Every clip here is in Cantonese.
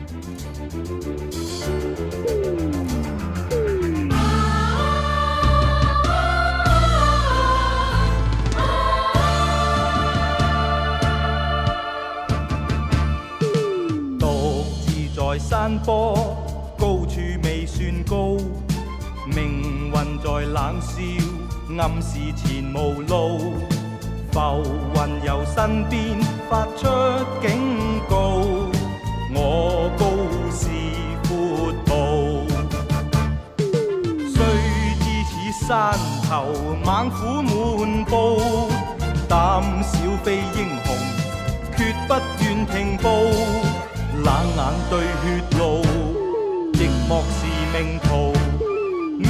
獨自在山坡，高處未算高，命運在冷笑，暗示前無路。浮雲由身邊發出警告，我高是闊步。雖知此山頭猛虎滿布，膽小非英雄，決不願停步。冷眼對血路，寂寞是命途。明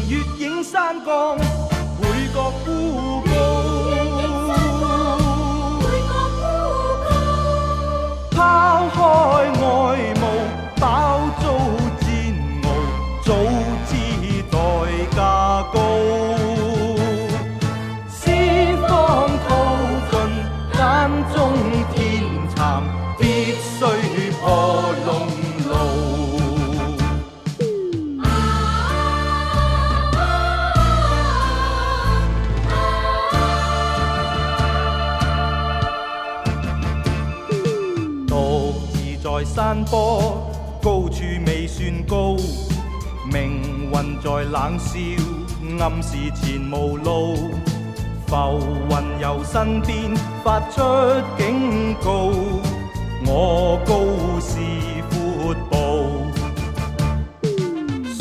月映山崗，會覺孤高。拋開外務，飽遭煎熬，早知代價高。四方淘盡，眼中天蠶，必須破龍路。獨自在山坡，高處未算高，命運在冷笑，暗示前無路。浮雲由身邊發出警告，我高是闊步。雖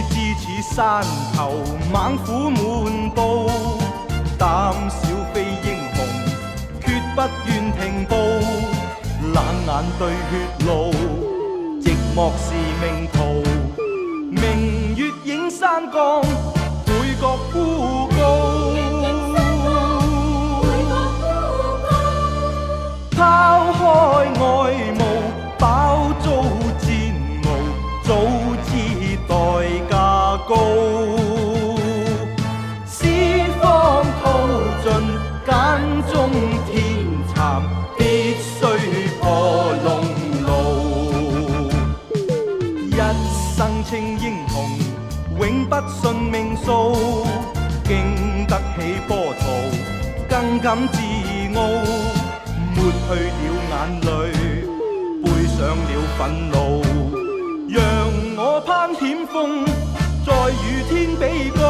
知此山頭猛虎滿布，膽小非英雄，決不願停步。冷眼對血路，寂寞是命途。明月映山崗，會覺孤高。拋開外務，飽遭煎熬，早知代價高。四方淘盡，間中天蠶，必須破龍路。一生稱英雄，永不信命數。經得起波濤，更感自傲。抹去了眼淚，背上了憤怒，讓我攀險峰，再與天比高。